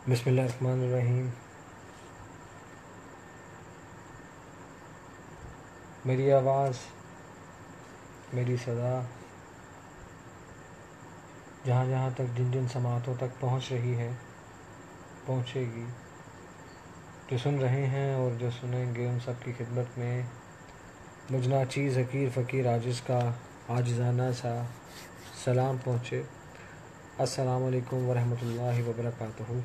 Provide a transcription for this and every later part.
بسم اللہ الرحمن الرحیم۔ میری آواز، میری صدا جہاں جہاں تک جن جن سماعتوں تک پہنچ رہی ہے، پہنچے گی، جو سن رہے ہیں اور جو سنیں گے، ان سب کی خدمت میں مجھ ناچیز حقیر فقیر عاجز کا عاجزانہ سا سلام پہنچے۔ السلام علیکم ورحمۃ اللہ وبرکاتہ۔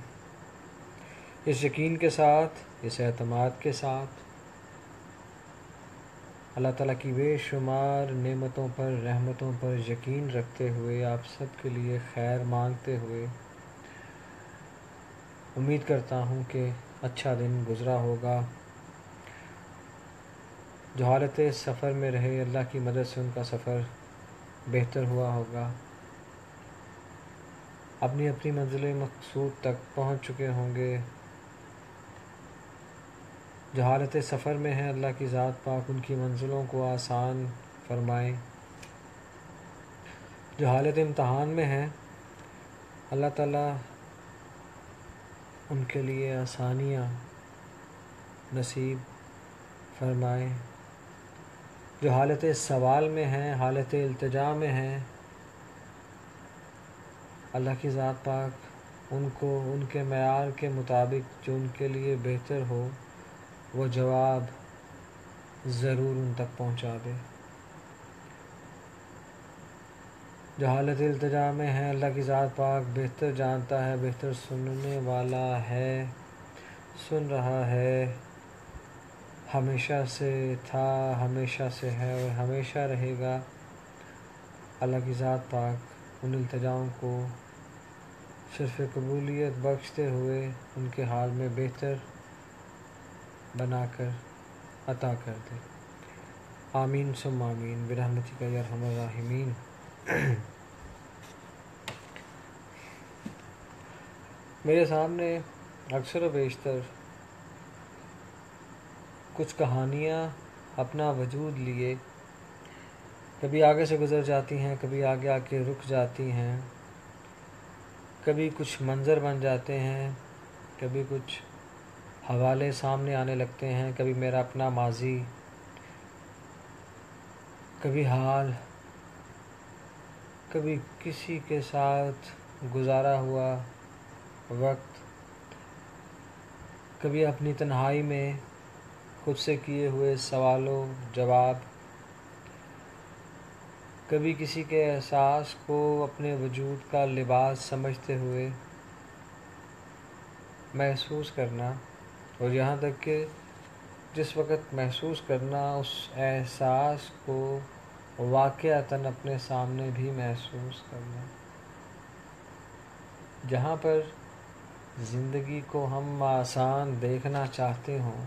اس یقین کے ساتھ، اس اعتماد کے ساتھ، اللہ تعالیٰ کی بے شمار نعمتوں پر، رحمتوں پر یقین رکھتے ہوئے، آپ سب کے لیے خیر مانگتے ہوئے، امید کرتا ہوں کہ اچھا دن گزرا ہوگا۔ جو حالت سفر میں رہے، اللہ کی مدد سے ان کا سفر بہتر ہوا ہوگا، اپنی اپنی منزل مقصود تک پہنچ چکے ہوں گے۔ جو حالت سفر میں ہے، اللہ کی ذات پاک ان کی منزلوں کو آسان فرمائے۔ جو حالت امتحان میں ہے، اللہ تعالیٰ ان کے لیے آسانیاں نصیب فرمائے۔ جو حالت سوال میں ہے، حالت التجا میں ہے، اللہ کی ذات پاک ان کو ان کے معیار کے مطابق جو ان کے لیے بہتر ہو، وہ جواب ضرور ان تک پہنچا دے۔ جو حالت التجا میں ہے، اللہ کی ذات پاک بہتر جانتا ہے، بہتر سننے والا ہے، سن رہا ہے، ہمیشہ سے تھا، ہمیشہ سے ہے اور ہمیشہ رہے گا۔ اللہ کی ذات پاک ان التجاؤں کو صرف قبولیت بخشتے ہوئے ان کے حال میں بہتر بنا کر عطا کر دے۔ آمین ثم آمین برحمتک یا ارحم الراحمین۔ میرے سامنے اکثر و بیشتر کچھ کہانیاں اپنا وجود لیے کبھی آگے سے گزر جاتی ہیں، کبھی آگے آ کے رک جاتی ہیں، کبھی کچھ منظر بن جاتے ہیں، کبھی کچھ حوالے سامنے آنے لگتے ہیں، کبھی میرا اپنا ماضی، کبھی حال، کبھی کسی کے ساتھ گزارا ہوا وقت، کبھی اپنی تنہائی میں خود سے کیے ہوئے سوالوں جواب، کبھی کسی کے احساس کو اپنے وجود کا لباس سمجھتے ہوئے محسوس کرنا، اور یہاں تک کہ جس وقت محسوس کرنا، اس احساس کو واقعتاً اپنے سامنے بھی محسوس کرنا۔ جہاں پر زندگی کو ہم آسان دیکھنا چاہتے ہوں،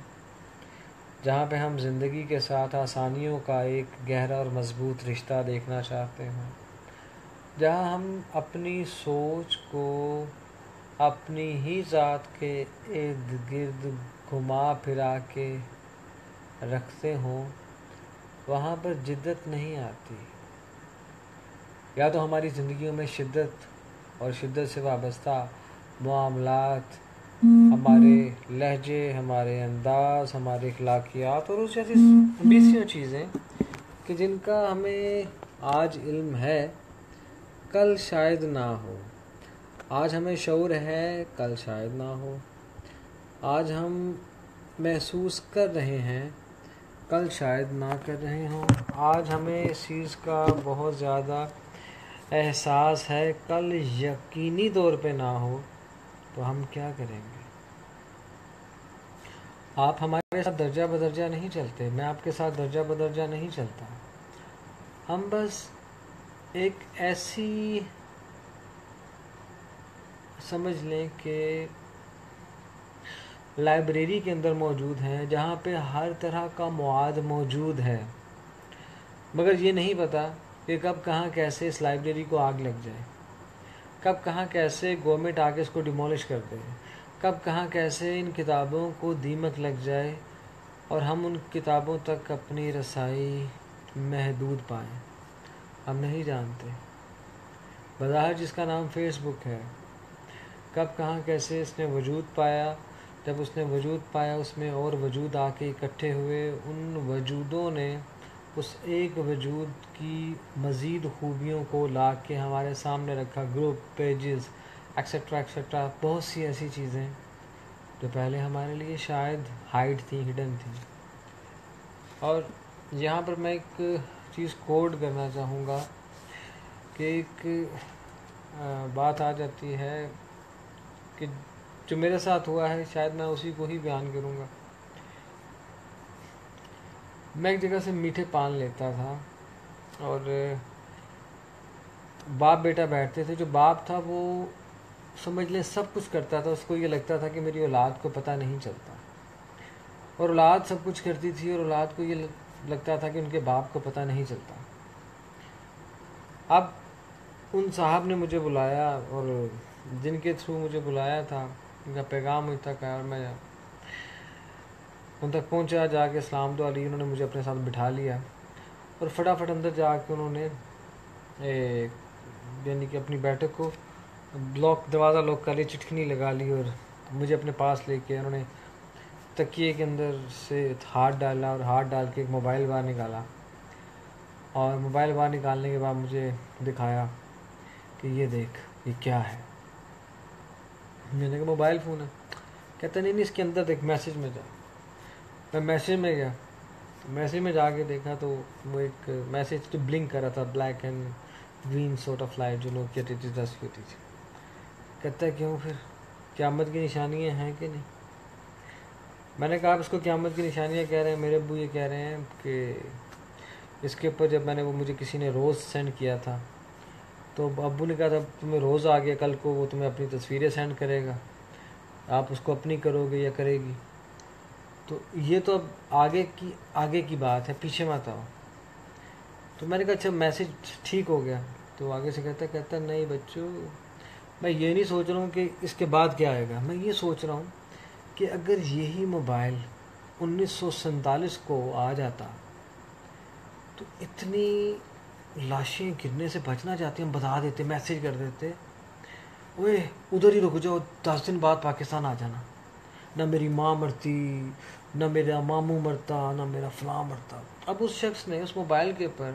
جہاں پہ ہم زندگی کے ساتھ آسانیوں کا ایک گہرا اور مضبوط رشتہ دیکھنا چاہتے ہوں، جہاں ہم اپنی سوچ کو اپنی ہی ذات کے ارد گرد گھما پھرا کے رکھتے ہوں، وہاں پر جدت نہیں آتی۔ یا تو ہماری زندگیوں میں شدت اور شدت سے وابستہ معاملات، ہمارے لہجے، ہمارے انداز، ہمارے اخلاقیات اور اس جیسی بیسیوں چیزیں کہ جن کا ہمیں آج علم ہے، کل شاید نہ ہو۔ آج ہمیں شعور ہے، کل شاید نہ ہو۔ آج ہم محسوس کر رہے ہیں، کل شاید نہ کر رہے ہوں۔ آج ہمیں اس چیز کا بہت زیادہ احساس ہے، کل یقینی طور پہ نہ ہو، تو ہم کیا کریں گے؟ آپ ہمارے ساتھ درجہ بدرجہ نہیں چلتے، میں آپ کے ساتھ درجہ بدرجہ نہیں چلتا۔ ہم بس ایک ایسی سمجھ لیں کہ لائبریری کے اندر موجود ہیں، جہاں پہ ہر طرح کا مواد موجود ہے، مگر یہ نہیں پتا کہ کب کہاں کیسے اس لائبریری کو آگ لگ جائے، کب کہاں کیسے گورنمنٹ آ کے اس کو ڈیمولش کر دے، کب کہاں کیسے ان کتابوں کو دیمک لگ جائے اور ہم ان کتابوں تک اپنی رسائی محدود پائیں۔ ہم نہیں جانتے۔ بظاہر جس کا نام فیس بک ہے، کب کہاں کیسے اس نے وجود پایا. جب اس نے وجود پایا اس میں اور وجود آ کے اکٹھے ہوئے. ان وجودوں نے اس ایک وجود کی مزید خوبیوں کو لا کے ہمارے سامنے رکھا. گروپ، پیجز، ایکسیٹرا ایکسیٹرا، بہت سی ایسی چیزیں جو پہلے ہمارے لیے شاید ہائڈ تھیں، ہڈن تھیں. اور یہاں پر میں ایک چیز کوڈ کرنا چاہوں گا کہ ایک بات آ جاتی ہے کہ جو میرے ساتھ ہوا ہے شاید میں اسی کو ہی بیان کروں گا. میں ایک جگہ سے میٹھے پان لیتا تھا اور باپ بیٹا بیٹھتے تھے. جو باپ تھا وہ سمجھ لیں سب کچھ کرتا تھا. اس کو یہ لگتا تھا کہ میری اولاد کو پتہ نہیں چلتا، اور اولاد سب کچھ کرتی تھی اور اولاد کو یہ لگتا تھا کہ ان کے باپ کو پتہ نہیں چلتا. اب ان صاحب نے مجھے بلایا اور جن کے تھرو مجھے بلایا تھا ان کا پیغام مجھ تک آیا اور میں ان تک پہنچا. جا کے اسلام دعا لی. انہوں نے مجھے اپنے ساتھ بٹھا لیا اور فٹافٹ اندر جا کے انہوں نے یعنی کہ اپنی بیٹھک کو دروازہ لاک کر لی، چٹکنی لگا لی اور مجھے اپنے پاس لے کے انہوں نے تکیے کے اندر سے ہاتھ ڈالا اور ہاتھ ڈال کے ایک موبائل باہر نکالا. اور موبائل باہر نکالنے کے بعد مجھے دکھایا کہ یہ دیکھ یہ کیا ہے. میں نے کہا موبائل فون ہے. کہتا نہیں اس کے اندر دیکھ، میسیج میں جا. میں میسیج میں گیا، میسیج میں جا کے دیکھا تو وہ ایک میسیج تو بلنک کر رہا تھا، black and green sort of light جو نوکیا 3310 کی ہوتی تھی. کہتا ہے کیوں پھر قیامت کی نشانیاں ہیں کہ نہیں؟ میں نے کہا آپ اس کو قیامت کی نشانیاں کہہ رہے ہیں، میرے ابو یہ کہہ رہے ہیں کہ اس کے اوپر جب میں نے وہ مجھے کسی نے روز سینڈ کیا تھا تو ابو نے کہا تھا تمہیں روز آ گیا، کل کو وہ تمہیں اپنی تصویریں سینڈ کرے گا، آپ اس کو اپنی کرو گے یا کرے گی. تو یہ تو اب آگے کی بات ہے، پیچھے مت آؤ. تو میں نے کہا اچھا میسیج ٹھیک ہو گیا. تو آگے سے کہتا نہیں بچوں، میں یہ نہیں سوچ رہا ہوں کہ اس کے بعد کیا آئے گا. میں یہ سوچ رہا ہوں کہ اگر یہی موبائل 1947 کو آ جاتا تو اتنی لاشیں گرنے سے بچنا چاہتی، ہم بتا دیتے، میسیج کر دیتے اوے ادھر ہی رک جاؤ، 10 دن بعد پاکستان آ جانا. نہ میری ماں مرتی، نہ میرا ماموں مرتا، نہ میرا فلاں مرتا. اب اس شخص نے اس موبائل کے اوپر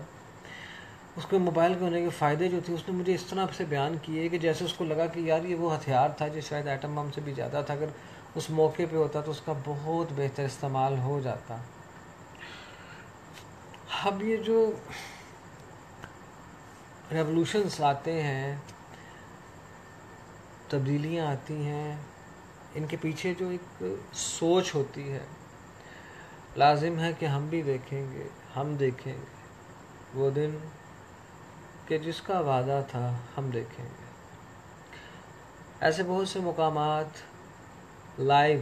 اس کے موبائل کے ہونے کے فائدے جو تھے اس نے مجھے اس طرح سے بیان کیے کہ جیسے اس کو لگا کہ یار یہ وہ ہتھیار تھا جو شاید ایٹم بم سے بھی زیادہ تھا، اگر اس موقع پہ ہوتا تو اس کا بہت بہتر استعمال ہو جاتا. اب یہ جو ریولوشنز آتے ہیں، تبدیلیاں آتی ہیں، ان کے پیچھے جو ایک سوچ ہوتی ہے، لازم ہے کہ ہم بھی دیکھیں گے، ہم دیکھیں گے وہ دن کہ جس کا وعدہ تھا ہم دیکھیں گے. ایسے بہت سے مقامات لائیو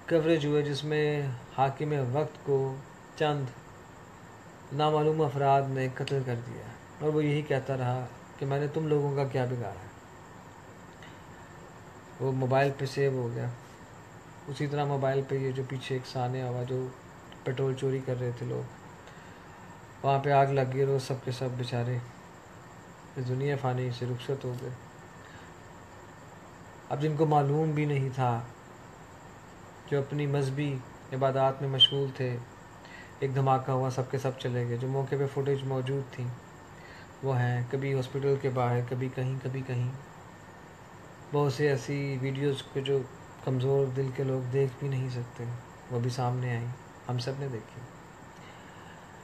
کوریج ہوئے جس میں حاکم وقت کو چند نامعلوم افراد نے قتل کر دیا اور وہ یہی کہتا رہا کہ میں نے تم لوگوں کا کیا بگاڑا. وہ موبائل پہ سیو ہو گیا. اسی طرح موبائل پہ یہ جو پیچھے ایک سانیہ ہوا جو پیٹرول چوری کر رہے تھے لوگ، وہاں پہ آگ لگ گئی اور سب کے سب بیچارے اس دنیا فانی سے رخصت ہو گئے. اب جن کو معلوم بھی نہیں تھا، جو اپنی مذہبی عبادات میں مشغول تھے، ایک دھماکہ ہوا، سب کے سب چلے گئے. جو موقع پہ فوٹیج موجود تھیں وہ ہیں کبھی ہاسپٹل کے باہر، کبھی کہیں. بہت سی ایسی ویڈیوز کو جو کمزور دل کے لوگ دیکھ بھی نہیں سکتے وہ بھی سامنے آئیں، ہم سب نے دیکھی.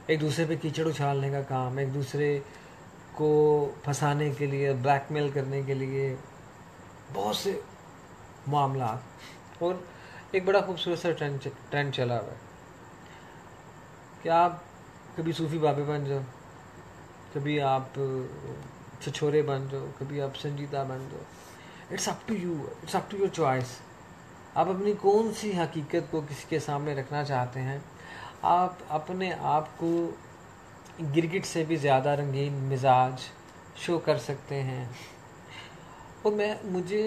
ایک دوسرے پہ کیچڑ اچھالنے کا کام، ایک دوسرے کو پھنسانے کے لیے، بلیک میل کرنے کے لیے بہت سے معاملات. اور ایک بڑا خوبصورت سا ٹرینڈ چلا ہوا ہے کہ آپ کبھی صوفی بابے بن جاؤ، کبھی آپ چھچورے بن جاؤ، کبھی آپ سنجیدہ بن جاؤ. It's up to you, it's up to your choice. آپ اپنی کون سی حقیقت کو کسی کے سامنے رکھنا چاہتے ہیں. آپ اپنے آپ کو گرگٹ سے بھی زیادہ رنگین مزاج شو کر سکتے ہیں. اور مجھے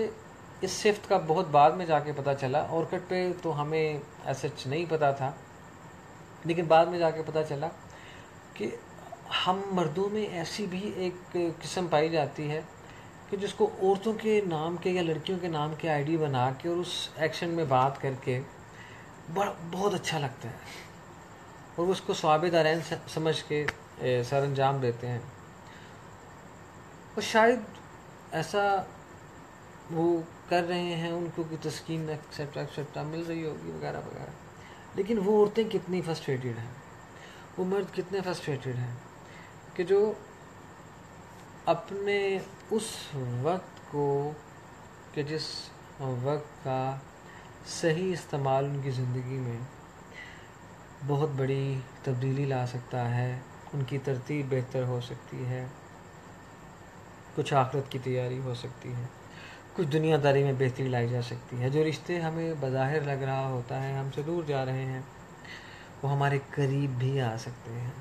اس صفت کا بہت بعد میں جا کے پتہ چلا. اورکٹ پہ تو ہمیں ایسا نہیں پتہ تھا، لیکن بعد میں جا کے پتہ چلا کہ ہم مردوں میں ایسی بھی ایک قسم پائی جاتی ہے کہ جس کو عورتوں کے نام کے یا لڑکیوں کے نام کے آئی ڈی بنا کے اور اس ایکشن میں بات کر کے بہت اچھا لگتا ہے، اور وہ اس کو ثواب دارین سمجھ کے سر انجام دیتے ہیں. اور شاید ایسا وہ کر رہے ہیں، ان کو کوئی تسکین ایکسیٹرا مل رہی ہوگی وغیرہ وغیرہ. لیکن وہ عورتیں کتنی فرسٹریٹڈ ہیں، وہ مرد کتنے فرسٹریٹڈ ہیں کہ جو اپنے اس وقت کو کہ جس وقت کا صحیح استعمال ان کی زندگی میں بہت بڑی تبدیلی لا سکتا ہے، ان کی ترتیب بہتر ہو سکتی ہے، کچھ آخرت کی تیاری ہو سکتی ہے، کچھ دنیا داری میں بہتری لائی جا سکتی ہے. جو رشتے ہمیں بظاہر لگ رہا ہوتا ہے ہم سے دور جا رہے ہیں، وہ ہمارے قریب بھی آ سکتے ہیں.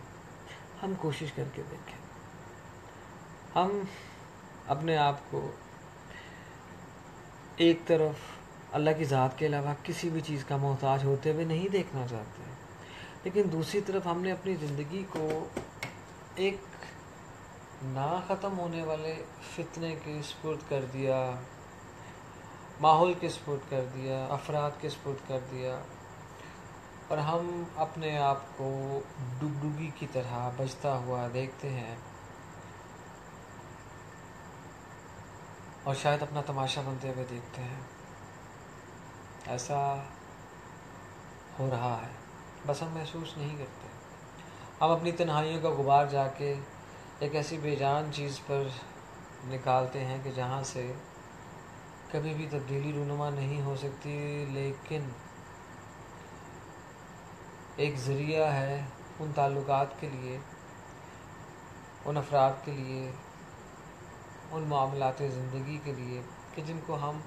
ہم کوشش کر کے دیکھیں. ہم اپنے آپ کو ایک طرف اللہ کی ذات کے علاوہ کسی بھی چیز کا محتاج ہوتے ہوئے نہیں دیکھنا چاہتے، لیکن دوسری طرف ہم نے اپنی زندگی کو ایک نا ختم ہونے والے فتنے کے سپرد کر دیا، ماحول کے سپرد کر دیا، افراد کے سپرد کر دیا، اور ہم اپنے آپ کو ڈگڈگی کی طرح بجتا ہوا دیکھتے ہیں اور شاید اپنا تماشا بنتے ہوئے دیکھتے ہیں. ایسا ہو رہا ہے، بس ہم محسوس نہیں کرتے. ہم اپنی تنہائیوں کا غبار جا کے ایک ایسی بے جان چیز پر نکالتے ہیں کہ جہاں سے کبھی بھی تبدیلی رونما نہیں ہو سکتی، لیکن ایک ذریعہ ہے ان تعلقات کے لیے، ان افراد کے لیے، ان معاملات زندگی کے لیے کہ جن کو ہم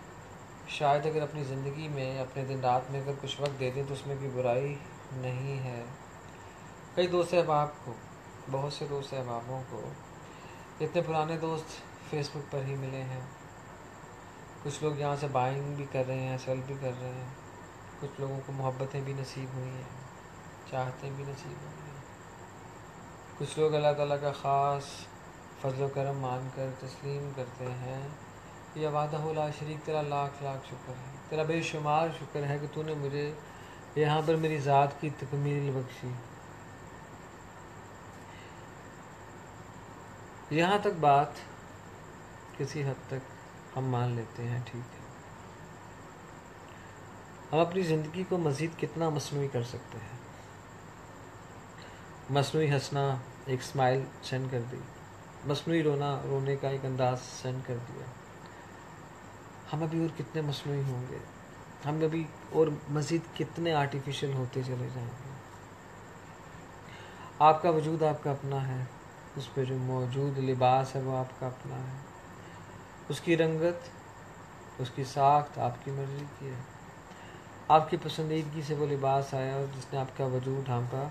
شاید اگر اپنی زندگی میں اپنے دن رات میں اگر کچھ وقت دے دیں تو اس میں کوئی برائی نہیں ہے. کئی دوست احباب کو، بہت سے دوست احبابوں کو، اتنے پرانے دوست فیس بک پر ہی ملے ہیں. کچھ لوگ یہاں سے بائنگ بھی کر رہے ہیں، سیل بھی کر رہے ہیں. کچھ لوگوں کو محبتیں بھی نصیب ہوئی ہیں، چاہتیں بھی نصیب ہوئی ہیں. کچھ لوگ اللہ تعالیٰ کا خاص فضل و کرم مان کر تسلیم کرتے ہیں. یا وحدہ لا شریک، تیرا لاکھ لاکھ شکر ہے، تیرا بے شمار شکر ہے کہ تو نے مجھے یہاں پر میری ذات کی تکمیل بخشی. یہاں تک بات کسی حد تک ہم مان لیتے ہیں، ٹھیک ہے. ہم اپنی زندگی کو مزید کتنا مصنوعی کر سکتے ہیں؟ مصنوعی ہنسنا، ایک اسمائل سینڈ کر دی، مصنوعی رونے کا ایک انداز سینڈ کر دیا. ہم ابھی اور کتنے مصنوعی ہوں گے؟ ہم ابھی اور مزید کتنے آرٹیفیشل ہوتے چلے جائیں گے؟ آپ کا وجود آپ کا اپنا ہے، اس پہ جو موجود لباس ہے وہ آپ کا اپنا ہے. اس کی رنگت، اس کی ساخت آپ کی مرضی کی ہے. آپ کی پسندیدگی سے وہ لباس آیا اور جس نے آپ کا وجود ڈھانپا،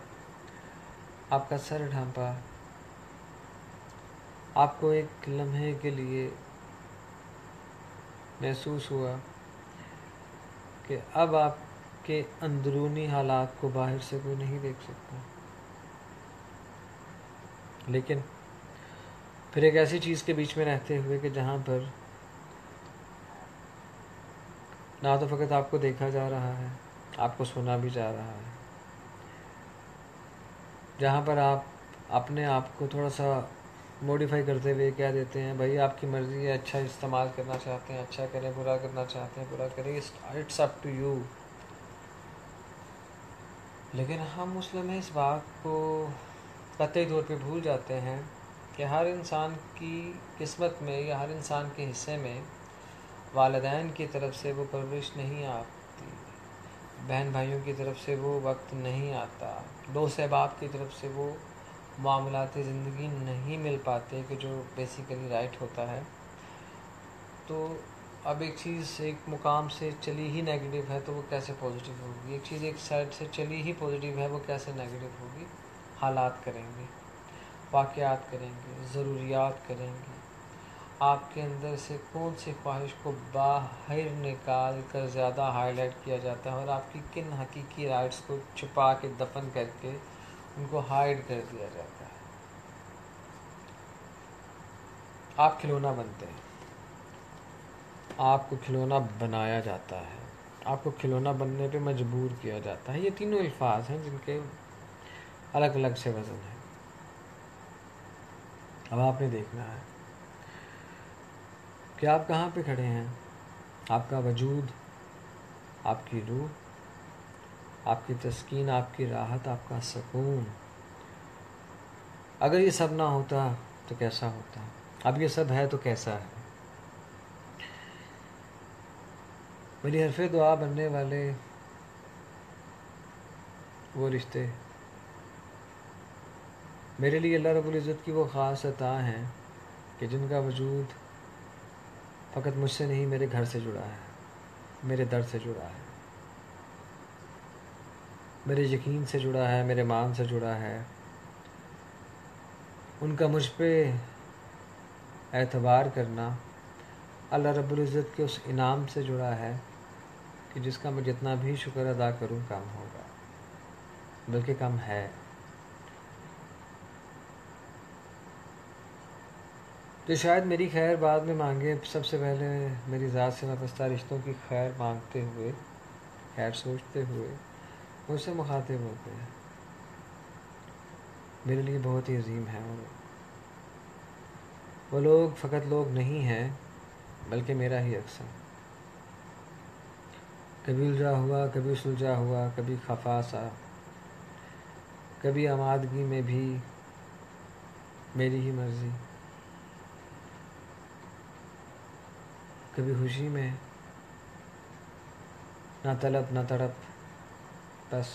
آپ کا سر ڈھانپا. آپ کو ایک لمحے کے لیے محسوس ہوا کہ اب آپ کے اندرونی حالات کو باہر سے کوئی نہیں دیکھ سکتا. لیکن پھر ایک ایسی چیز کے بیچ میں رہتے ہوئے کہ جہاں پر نہ تو فقط آپ کو دیکھا جا رہا ہے، آپ کو سنا بھی جا رہا ہے، جہاں پر آپ اپنے آپ کو تھوڑا سا موڈیفائی کرتے ہوئے کہہ دیتے ہیں بھائی آپ کی مرضی ہے، اچھا استعمال کرنا چاہتے ہیں اچھا کریں، برا کرنا چاہتے ہیں برا کریں، اٹس اپ ٹو یو. لیکن ہم اس لمحے اس بات کو قطعی طور پہ بھول جاتے ہیں کہ ہر انسان کی قسمت میں یا ہر انسان کے حصے میں والدین کی طرف سے وہ پرورش نہیں آتی، بہن بھائیوں کی طرف سے وہ وقت نہیں آتا، دوست احباب کی طرف سے وہ معاملات زندگی نہیں مل پاتے کہ جو بیسیکلی رائٹ ہوتا ہے. تو اب ایک چیز ایک مقام سے چلی ہی نیگیٹو ہے تو وہ کیسے پازیٹیو ہوگی؟ ایک چیز ایک سائڈ سے چلی ہی پازیٹیو ہے وہ کیسے نیگیٹو ہوگی؟ حالات کریں گے، واقعات کریں گے، ضروریات کریں گے. آپ کے اندر سے کون سی خواہش کو باہر نکال کر زیادہ ہائی لائٹ کیا جاتا ہے اور آپ کی کن حقیقی رائٹس کو چھپا کے دفن کر کے ان کو ہائیڈ کر دیا جاتا ہے؟ آپ کھلونا بنتے ہیں. آپ کو کھلونا بنایا جاتا ہے، آپ کو کھلونا بننے پہ مجبور کیا جاتا ہے. یہ تینوں الفاظ ہیں جن کے الگ الگ سے وزن ہیں. اب آپ نے دیکھنا ہے کہ آپ کہاں پہ کھڑے ہیں. آپ کا وجود، آپ کی روح، آپ کی تسکین، آپ کی راحت، آپ کا سکون، اگر یہ سب نہ ہوتا تو کیسا ہوتا؟ اب یہ سب ہے تو کیسا ہے؟ میری حرف دعا بننے والے وہ رشتے میرے لیے اللہ رب العزت کی وہ خاص عطا ہیں کہ جن کا وجود فقط مجھ سے نہیں، میرے گھر سے جڑا ہے، میرے در سے جڑا ہے، میرے یقین سے جڑا ہے، میرے مان سے جڑا ہے. ان کا مجھ پہ اعتبار کرنا اللہ رب العزت کے اس انعام سے جڑا ہے کہ جس کا میں جتنا بھی شکر ادا کروں کم ہوگا، بلکہ کم ہے. تو شاید میری خیر بعد میں مانگے، سب سے پہلے میری ذات سے وابستہ رشتوں کی خیر مانگتے ہوئے، خیر سوچتے ہوئے مجھ سے مخاطب ہوتے ہیں. میرے لیے بہت ہی عظیم ہے. وہ لوگ فقط لوگ نہیں ہیں بلکہ میرا ہی عکس ہے. کبھی الجھا ہوا، کبھی سلجھا ہوا، کبھی خفا سا، کبھی آمادگی میں بھی میری ہی مرضی، کبھی خوشی میں، نہ طلب نہ تڑپ، بس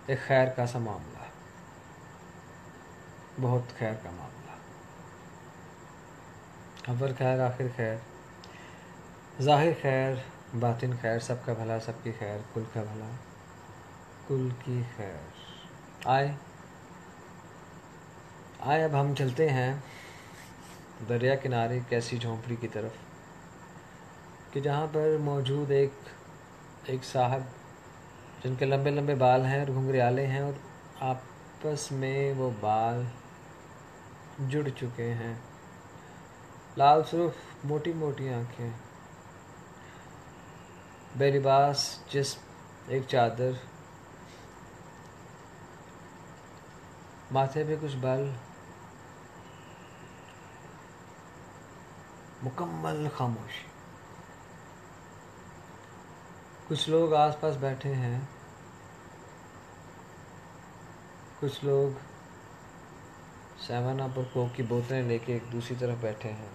ایک خیر کا سا معاملہ، بہت خیر کا معاملہ. اول خیر، آخر خیر، ظاہر خیر، باطن خیر، سب کا بھلا، سب کی خیر، کل کا بھلا، کل کی خیر. آئے اب ہم چلتے ہیں دریا کنارے ایک ایسی جھونپڑی کی طرف کہ جہاں پر موجود ایک صاحب جن کے لمبے لمبے بال ہیں اور گھنگریالے ہیں، اور آپس میں وہ بال جڑ چکے ہیں. لال سرخ موٹی موٹی آنکھیں، بے لباس جسم، ایک چادر، ماتھے پہ کچھ بل، مکمل خاموشی. کچھ لوگ آس پاس بیٹھے ہیں، کچھ لوگ 7 اپ اور کوک کی بوتلیں لے کے ایک دوسری طرف بیٹھے ہیں،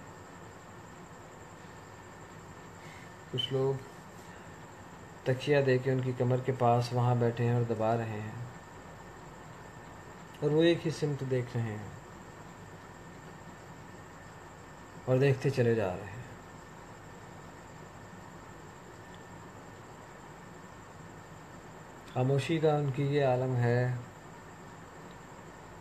کچھ لوگ تکیہ دے کے ان کی کمر کے پاس وہاں بیٹھے ہیں اور دبا رہے ہیں، اور وہ ایک ہی سمت دیکھ رہے ہیں اور دیکھتے چلے جا رہے ہیں. خاموشی کا ان کی یہ عالم ہے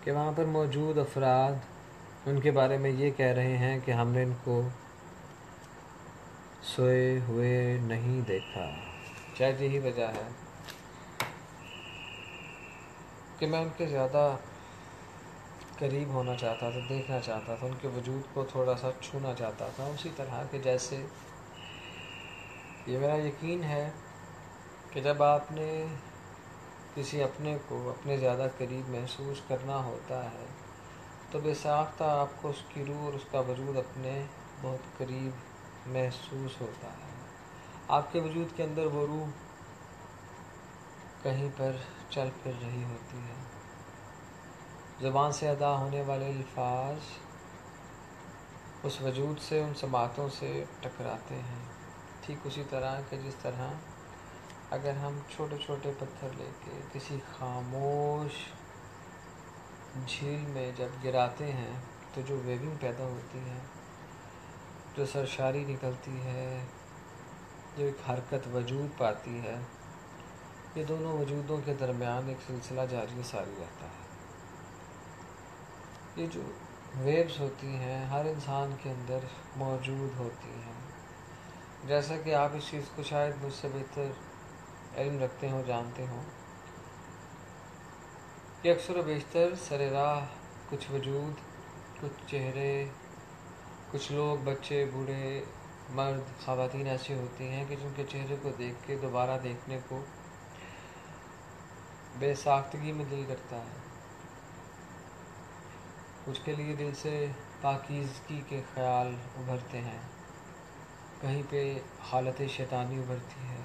کہ وہاں پر موجود افراد ان کے بارے میں یہ کہہ رہے ہیں کہ ہم نے ان کو سوئے ہوئے نہیں دیکھا. شاید یہی وجہ ہے کہ میں ان کے زیادہ قریب ہونا چاہتا تھا، دیکھنا چاہتا تھا، ان کے وجود کو تھوڑا سا چھونا چاہتا تھا، اسی طرح کہ جیسے یہ میرا یقین ہے کہ جب آپ نے کسی اپنے کو اپنے زیادہ قریب محسوس کرنا ہوتا ہے تو بے ساختہ آپ کو اس کی روح اور اس کا وجود اپنے بہت قریب محسوس ہوتا ہے. آپ کے وجود کے اندر وہ روح کہیں پر چل پھر رہی ہوتی ہے. زبان سے ادا ہونے والے الفاظ اس وجود سے، ان سماعتوں سے ٹکراتے ہیں، ٹھیک اسی طرح کہ جس طرح اگر ہم چھوٹے چھوٹے پتھر لے کے کسی خاموش جھیل میں جب گراتے ہیں تو جو ویونگ پیدا ہوتی ہے، جو سرشاری نکلتی ہے، جو ایک حرکت وجود پاتی ہے، یہ دونوں وجودوں کے درمیان ایک سلسلہ جاری ساری رہتا ہے. یہ جو ویوز ہوتی ہیں ہر انسان کے اندر موجود ہوتی ہیں. جیسا کہ آپ اس چیز کو شاید مجھ سے بہتر علم رکھتے ہوں، جانتے ہوں کہ اکثر و بیشتر سر راہ کچھ وجود، کچھ چہرے، کچھ لوگ، بچے، بوڑھے، مرد خواتین ایسی ہوتی ہیں کہ جن کے چہرے کو دیکھ کے دوبارہ دیکھنے کو بے ساختگی میں دل کرتا ہے. کچھ کے لیے دل سے پاکیزگی کے خیال ابھرتے ہیں، کہیں پہ حالت شیطانی ابھرتی ہے،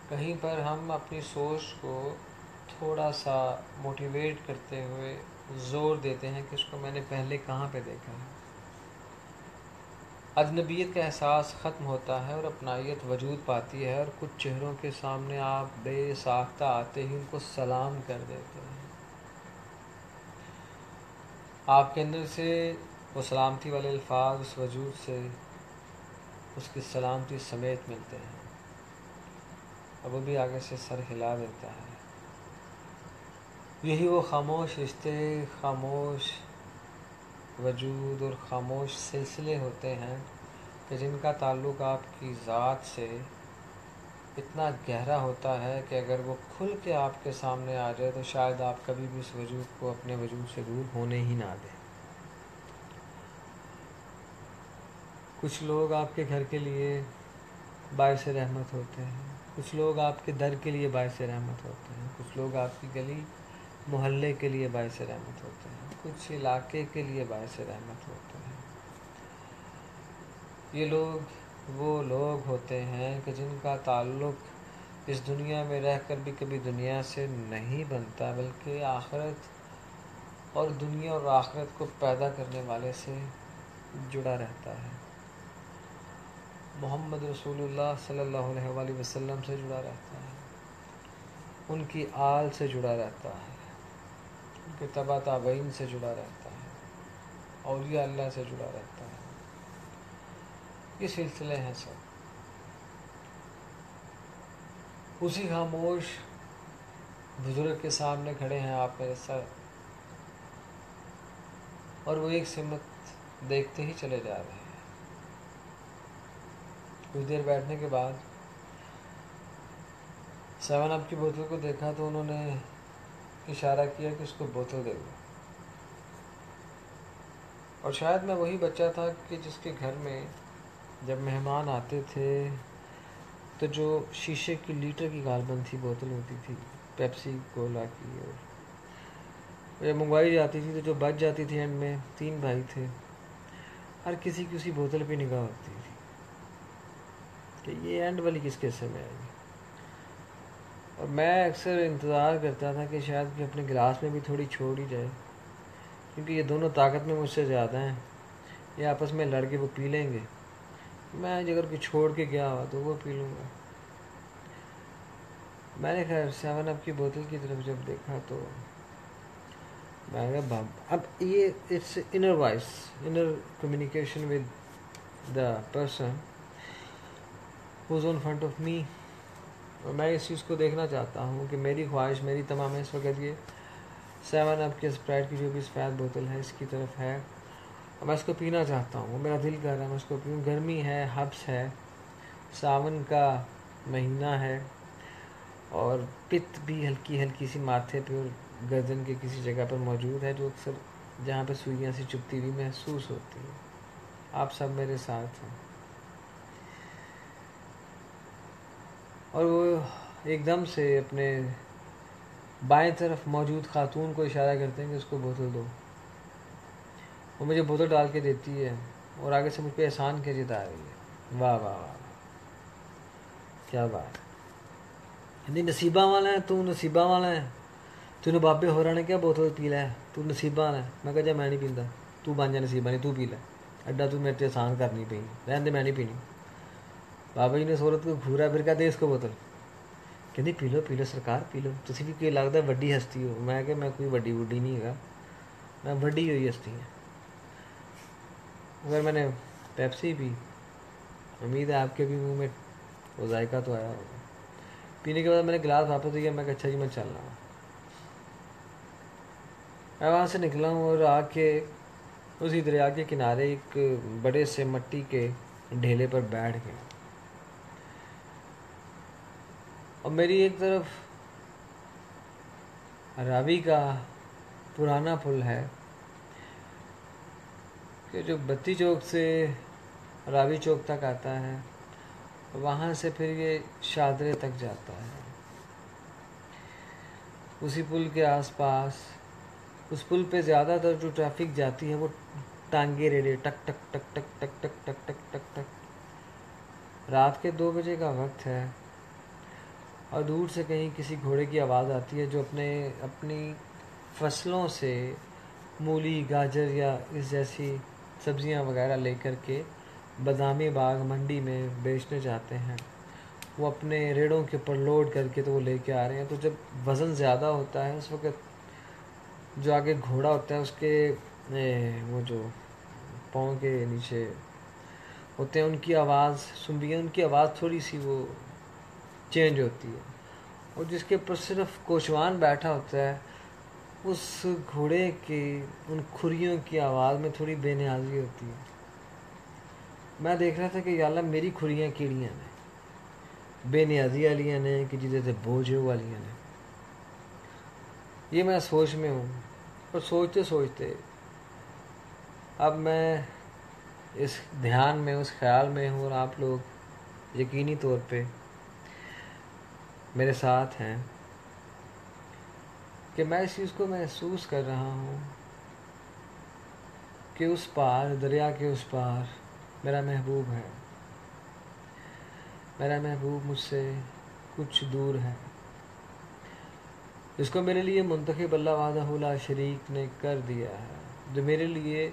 کہیں پر ہم اپنی سوچ کو تھوڑا سا موٹیویٹ کرتے ہوئے زور دیتے ہیں کہ اس کو میں نے پہلے کہاں پہ دیکھا ہے. اجنبیت کا احساس ختم ہوتا ہے اور اپنائیت وجود پاتی ہے، اور کچھ چہروں کے سامنے آپ بے ساختہ آتے ہی ان کو سلام کر دیتے ہیں. آپ کے اندر سے وہ سلامتی والے الفاظ اس وجود سے اس کی سلامتی سمیت ملتے ہیں، اور وہ بھی آگے سے سر ہلا دیتا ہے. یہی وہ خاموش رشتے، خاموش وجود اور خاموش سلسلے ہوتے ہیں کہ جن کا تعلق آپ کی ذات سے اتنا گہرا ہوتا ہے کہ اگر وہ کھل کے آپ کے سامنے آ جائے تو شاید آپ کبھی بھی اس وجود کو اپنے وجود سے دور ہونے ہی نہ دیں. کچھ لوگ آپ کے گھر کے لیے باعث رحمت ہوتے ہیں، کچھ لوگ آپ کے در کے لیے باعث رحمت ہوتے ہیں، کچھ لوگ آپ کی گلی محلے کے لیے باعث رحمت ہوتے ہیں، کچھ علاقے کے لیے باعث رحمت ہوتے ہیں. یہ لوگ وہ لوگ ہوتے ہیں کہ جن کا تعلق اس دنیا میں رہ کر بھی کبھی دنیا سے نہیں بنتا، بلکہ آخرت اور دنیا اور آخرت کو پیدا کرنے والے سے جڑا رہتا ہے. محمد رسول اللہ صلی اللہ علیہ وآلہ وسلم سے جڑا رہتا ہے، ان کی آل سے جڑا رہتا ہے، ان کے تبع تابعین سے جڑا رہتا ہے، اولیاء اللہ سے جڑا رہتا ہے. یہ سلسلے ہیں سب. اسی خاموش بزرگ کے سامنے کھڑے ہیں آپ میرے سر، اور وہ ایک سمت دیکھتے ہی چلے جا رہے ہیں. کچھ دیر بیٹھنے کے بعد 7 اپ کی بوتل کو دیکھا تو انہوں نے اشارہ کیا کہ اس کو بوتل دے دو. اور شاید میں وہی بچہ تھا کہ جس کے گھر میں جب مہمان آتے تھے تو جو شیشے کی لیٹر کی غالباً تھی بوتل ہوتی تھی پیپسی کولا کی، اور جب منگوائی جاتی تھی تو جو بچ جاتی تھی اینڈ میں 3 بھائی تھے، ہر کسی کی اسی بوتل پہ نگاہ ہوتی تھی کہ یہ اینڈ والی کس قصے میں آئے گی. اور میں اکثر انتظار کرتا تھا کہ شاید کہ اپنے گلاس میں بھی تھوڑی چھوڑ ہی جائے، کیونکہ یہ دونوں طاقت میں مجھ سے زیادہ ہیں، یہ آپس میں لڑ کے وہ پی لیں گے، میں اگر کوئی چھوڑ کے گیا ہوا تو وہ پی لوں گا. میں نے خیر 7 اپ کی بوتل کی طرف جب دیکھا تو میں نے کہا اب یہ it's inner voice, inner communication with the person who's in front of me. اور میں اس چیز کو دیکھنا چاہتا ہوں کہ میری خواہش، میری تمام اس وقت یہ 7 اپ کی اسپرائٹ کی جو بھی سفید بوتل ہے اس کی طرف ہے، اور میں اس کو پینا چاہتا ہوں. میرا دل کر رہا ہے میں اس کو پیوں. گرمی ہے، حبس ہے، ساون کا مہینہ ہے، اور پت بھی ہلکی ہلکی سی ماتھے پہ اور گردن کے کسی جگہ پر موجود ہے جو اکثر جہاں پہ سوئیاں سی چبھتی ہوئی محسوس ہوتی ہے. آپ سب میرے ساتھ ہیں. اور وہ ایک دم سے اپنے بائیں طرف موجود خاتون کو اشارہ کرتے ہیں کہ اس کو بوتل دو. وہ مجھے بوتل ڈال کے دیتی ہے اور آگے سے مجھ پہ احسان کی جتا رہی ہے. واہ واہ واہ، کیا بات. نہیں نصیبہ والا ہے تو، نصیبہ والا ہے تو نے بابے ہو رہا نے کیا بوتل پی لیا ہے تو نصیبہ والا ہے. میں کہا جا میں نہیں پیندا، تو بن جا نصیبہ نہیں، تو پی لے اڈا، تو میرے سے احسان کرنی پئی رہن دے میں نہیں پینی. بابا جی نے صورت کو گھورا پھر کہا دے اس کو بوتل. کہندی پی لو پی لو سرکار پی لو، تسی بھی کوئی لگتا ہے وڈی ہستی ہو. میں کہ میں کوئی وڈی وڈی نہیں ہے، میں وڈی ہوئی ہستی ہوں. اگر میں نے پیپسی پی، امید ہے آپ کے بھی منہ میں وہ ذائقہ تو آیا ہوگا. پینے کے بعد میں نے گلاس واپس دیا. میں کہا اچھا جی میں چل رہا ہوں. میں وہاں سے نکلا ہوں اور آ کے اسی دریا کے کنارے ایک بڑے سے مٹی کے ڈھیلے پر بیٹھ گیا، اور میری ایک طرف راوی کا پرانا پل ہے کہ جو بتی چوک سے راوی چوک تک آتا ہے، وہاں سے پھر یہ شادرے تک جاتا ہے۔ اسی پل کے آس پاس، اس پل پہ زیادہ تر جو ٹریفک جاتی ہے وہ ٹانگے ریڑے، ٹک ٹک ٹک ٹک ٹک ٹک ٹک ٹک ٹک ٹک۔ رات کے 2 بجے کا وقت ہے اور دور سے کہیں کسی گھوڑے کی آواز آتی ہے جو اپنی فصلوں سے مولی، گاجر یا اس جیسی سبزیاں وغیرہ لے کر کے بادامی باغ منڈی میں بیچنے جاتے ہیں۔ وہ اپنے ریڑوں کے اوپر لوڈ کر کے تو وہ لے کے آ رہے ہیں۔ تو جب وزن زیادہ ہوتا ہے اس وقت جو آگے گھوڑا ہوتا ہے اس کے وہ جو پاؤں کے نیچے ہوتے ہیں ان کی آواز سنبی ہے، ان کی آواز تھوڑی سی وہ چینج ہوتی ہے، اور جس کے اوپر صرف کوچوان بیٹھا ہوتا ہے اس گھوڑے کی ان کھریوں کی آواز میں تھوڑی بے نیازی ہوتی ہے۔ میں دیکھ رہا تھا کہ یا اللہ میری کھریاں کیڑیاں نے، بے نیازی والیاں نے کہ جیسے بوجھ والیاں نے۔ یہ میں سوچ میں ہوں، اور سوچتے سوچتے اب میں اس دھیان میں، اس خیال میں ہوں، اور آپ لوگ یقینی طور پہ میرے ساتھ ہیں کہ میں اس چیز کو محسوس کر رہا ہوں کہ اس پار، دریا کے اس پار میرا محبوب ہے، میرا محبوب مجھ سے کچھ دور ہے، جس کو میرے لیے منتخب اللہ وحدہ لا شریک نے کر دیا ہے، جو میرے لیے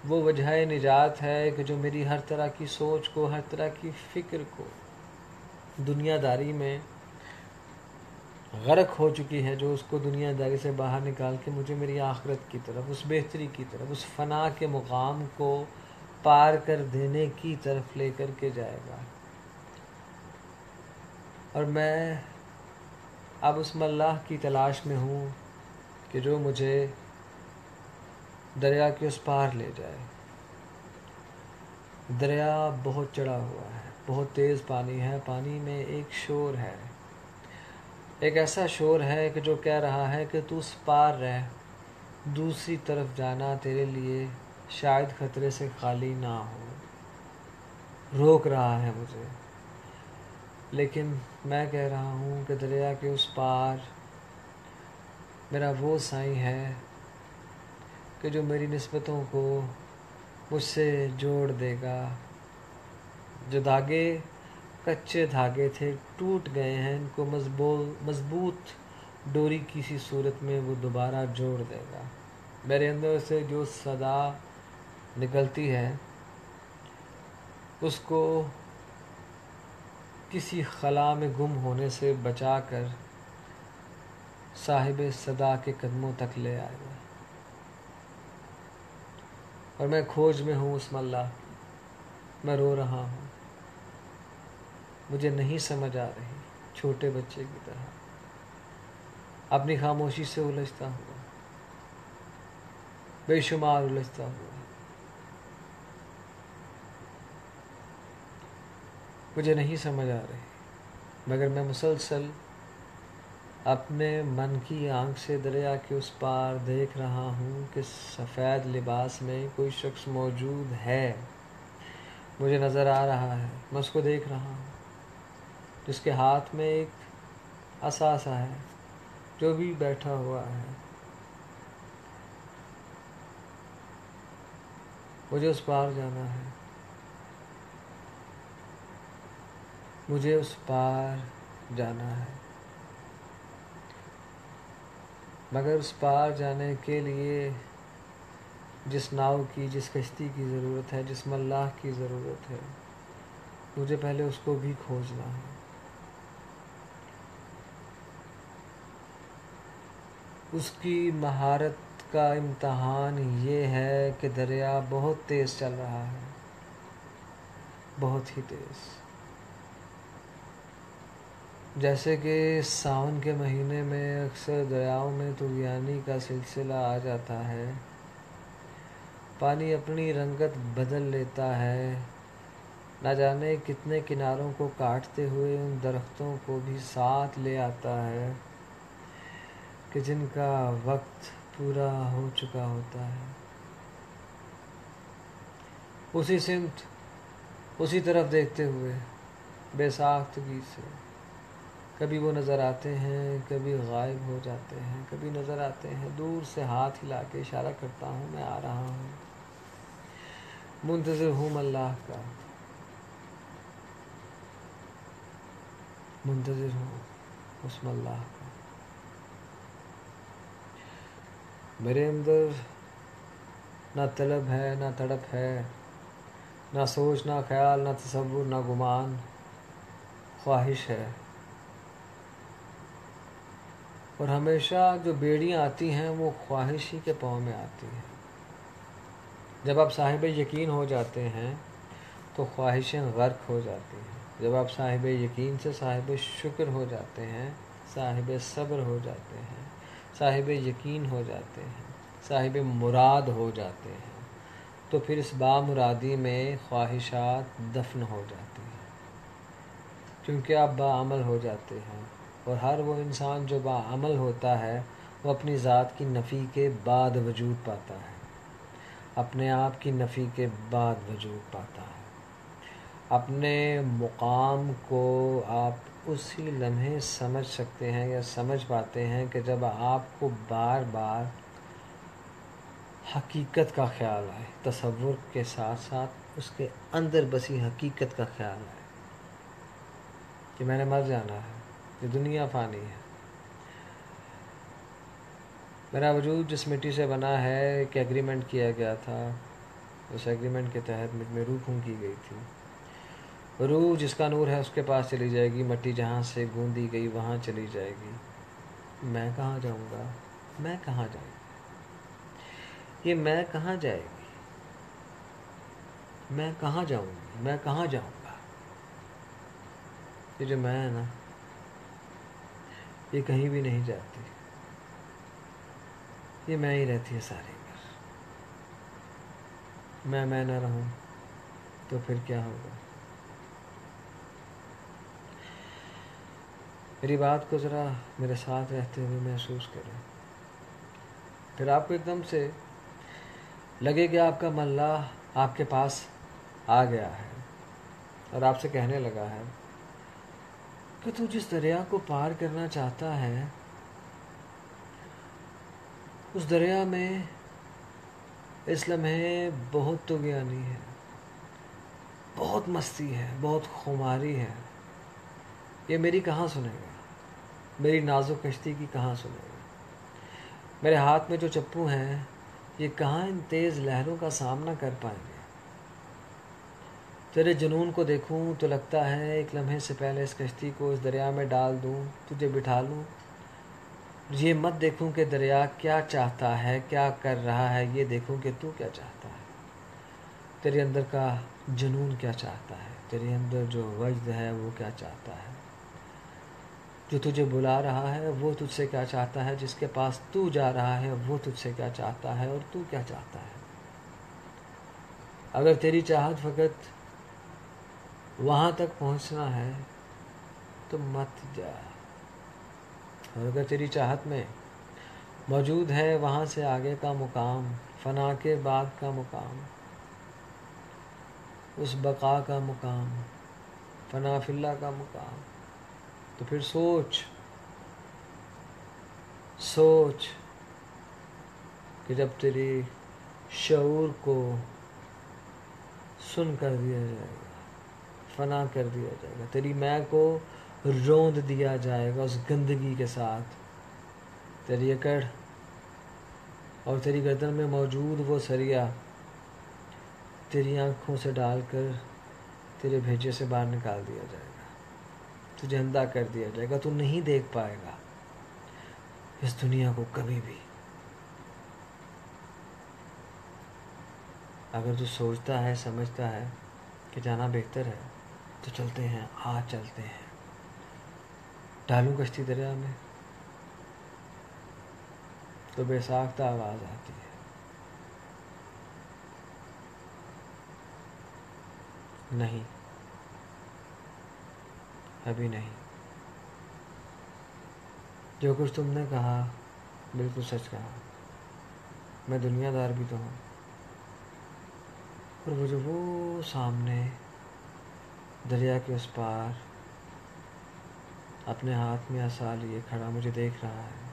وہ وجہ نجات ہے کہ جو میری ہر طرح کی سوچ کو، ہر طرح کی فکر کو دنیا داری میں غرق ہو چکی ہے، جو اس کو دنیا داری سے باہر نکال کے مجھے میری آخرت کی طرف، اس بہتری کی طرف، اس فنا کے مقام کو پار کر دینے کی طرف لے کر کے جائے گا۔ اور میں اب اس اللہ کی تلاش میں ہوں کہ جو مجھے دریا کے اس پار لے جائے۔ دریا بہت چڑھا ہوا ہے، بہت تیز پانی ہے، پانی میں ایک شور ہے، ایک ایسا شور ہے کہ جو کہہ رہا ہے کہ تو اس پار رہ، دوسری طرف جانا تیرے لیے شاید خطرے سے خالی نہ ہو، روک رہا ہے مجھے۔ لیکن میں کہہ رہا ہوں کہ دریا کے اس پار میرا وہ سائیں ہے کہ جو میری نسبتوں کو مجھ سے جوڑ دے گا۔ جو دھاگے کچے دھاگے تھے ٹوٹ گئے ہیں، ان کو مضبوط ڈوری کسی صورت میں وہ دوبارہ جوڑ دے گا۔ میرے اندر سے جو صدا نکلتی ہے اس کو کسی خلا میں گم ہونے سے بچا کر صاحب صدا کے قدموں تک لے آئے گا۔ اور میں کھوج میں ہوں اس اللہ کی، میں رو رہا ہوں، مجھے نہیں سمجھ آ رہی، چھوٹے بچے کی طرح اپنی خاموشی سے الجھتا ہوا، بے شمار الجھتا ہوا۔ مجھے نہیں سمجھ آ رہی، مگر میں مسلسل اپنے من کی آنکھ سے دریا کے اس پار دیکھ رہا ہوں کہ سفید لباس میں کوئی شخص موجود ہے، مجھے نظر آ رہا ہے، میں اس کو دیکھ رہا ہوں، جس کے ہاتھ میں ایک عصا ہے، جو بھی بیٹھا ہوا ہے۔ مجھے اس پار جانا ہے، مجھے اس پار جانا ہے، مگر اس پار جانے کے لیے جس ناؤ کی، جس کشتی کی ضرورت ہے، جس ملاح کی ضرورت ہے، مجھے پہلے اس کو بھی کھوجنا ہے۔ اس کی مہارت کا امتحان یہ ہے کہ دریا بہت تیز چل رہا ہے، بہت ہی تیز، جیسے کہ ساون کے مہینے میں اکثر دریاؤں میں طغیانی کا سلسلہ آ جاتا ہے، پانی اپنی رنگت بدل لیتا ہے، نہ جانے کتنے کناروں کو کاٹتے ہوئے ان درختوں کو بھی ساتھ لے آتا ہے کہ جن کا وقت پورا ہو چکا ہوتا ہے۔ اسی سمت اسی طرف دیکھتے ہوئے بے ساختگی سے. کبھی وہ نظر آتے ہیں، کبھی غائب ہو جاتے ہیں، کبھی نظر آتے ہیں. دور سے ہاتھ ہلا کے اشارہ کرتا ہوں میں آ رہا ہوں. منتظر ہوں اللہ کا، منتظر ہوں اس اللہ کا. میرے اندر نہ طلب ہے، نہ تڑپ ہے، نہ سوچ، نہ خیال، نہ تصور، نہ گمان. خواہش ہے. اور ہمیشہ جو بیڑیاں آتی ہیں وہ خواہش ہی کے پاؤں میں آتی ہیں. جب آپ صاحب یقین ہو جاتے ہیں تو خواہشیں غرق ہو جاتی ہیں. جب آپ صاحب یقین سے صاحب شکر ہو جاتے ہیں، صاحب صبر ہو جاتے ہیں، صاحب یقین ہو جاتے ہیں، صاحب مراد ہو جاتے ہیں، تو پھر اس بامرادی میں خواہشات دفن ہو جاتی ہیں، کیونکہ آپ باعمل ہو جاتے ہیں. اور ہر وہ انسان جو باعمل ہوتا ہے وہ اپنی ذات کی نفی کے بعد وجود پاتا ہے، اپنے آپ کی نفی کے بعد وجود پاتا ہے. اپنے مقام کو آپ اسی لمحے سمجھ سکتے ہیں یا سمجھ پاتے ہیں کہ جب آپ کو بار بار حقیقت کا خیال آئے، تصور کے ساتھ ساتھ اس کے اندر بسی حقیقت کا خیال آئے کہ میں نے مر جانا ہے، یہ دنیا فانی ہے. میرا وجود جس مٹی سے بنا ہے ایک ایگریمنٹ کیا گیا تھا، اس ایگریمنٹ کے تحت مجھ میں روح پھونکی گئی تھی. روح جس کا نور ہے اس کے پاس چلی جائے گی، مٹی جہاں سے گوندی گئی وہاں چلی جائے گی. میں کہاں جاؤں گا؟ میں کہاں جاؤں گا؟ یہ میں کہاں جائے گی؟ میں کہاں جاؤں گی؟ میں کہاں جاؤں گا؟ یہ جو میں ہے نا، یہ کہیں بھی نہیں جاتی، یہ میں ہی رہتی ہے ساری عمر. میں نہ رہوں تو پھر کیا ہوگا؟ میری بات کو ذرا میرے ساتھ رہتے ہوئے محسوس کریں. پھر آپ کو ایک دم سے لگے کہ آپ کا ملا آپ کے پاس آ گیا ہے اور آپ سے کہنے لگا ہے کہ تو جس دریا کو پار کرنا چاہتا ہے اس دریا میں اس لمحے بہت طغیانی ہے، بہت مستی ہے، بہت خماری ہے. یہ میری کہاں سنے گا؟ میری نازک کشتی کی کہاں سنے گا؟ میرے ہاتھ میں جو چپو ہیں یہ کہاں ان تیز لہروں کا سامنا کر پائیں گے؟ تیرے جنون کو دیکھوں تو لگتا ہے ایک لمحے سے پہلے اس کشتی کو اس دریا میں ڈال دوں، تجھے بٹھا لوں. یہ مت دیکھوں کہ دریا کیا چاہتا ہے، کیا کر رہا ہے، یہ دیکھوں کہ تو کیا چاہتا ہے. تیرے اندر کا جنون کیا چاہتا ہے، تیرے اندر جو وجد ہے وہ کیا چاہتا ہے، جو تجھے بلا رہا ہے وہ تجھ سے کیا چاہتا ہے، جس کے پاس تو جا رہا ہے وہ تجھ سے کیا چاہتا ہے، اور تو کیا چاہتا ہے. اگر تیری چاہت فقط وہاں تک پہنچنا ہے تو مت جا، اور اگر تیری چاہت میں موجود ہے وہاں سے آگے کا مقام، فنا کے بعد کا مقام، اس بقا کا مقام، فنا فی اللہ کا مقام، تو پھر سوچ کہ جب تیری شعور کو سن کر دیا جائے گا، فنا کر دیا جائے گا، تیری میں کو روند دیا جائے گا اس گندگی کے ساتھ، تیری اکڑ اور تیری گردن میں موجود وہ سریا تیری آنکھوں سے ڈال کر تیرے بھیجے سے باہر نکال دیا جائے گا، تجھے اندھا کر دیا جائے گا. تو نہیں دیکھ پائے گا اس دنیا کو کبھی بھی. اگر تو سوچتا ہے، سمجھتا ہے کہ جانا بہتر ہے تو چلتے ہیں، آج چلتے ہیں. ڈالوں کشتی دریا میں تو بے ساختہ آواز آتی ہے، نہیں، ابھی نہیں. جو کچھ تم نے کہا بالکل سچ کہا. میں دنیا دار بھی تو ہوں، اور وہ جو وہ سامنے دریا کے اس پار اپنے ہاتھ میں عصا لیے کھڑا مجھے دیکھ رہا ہے،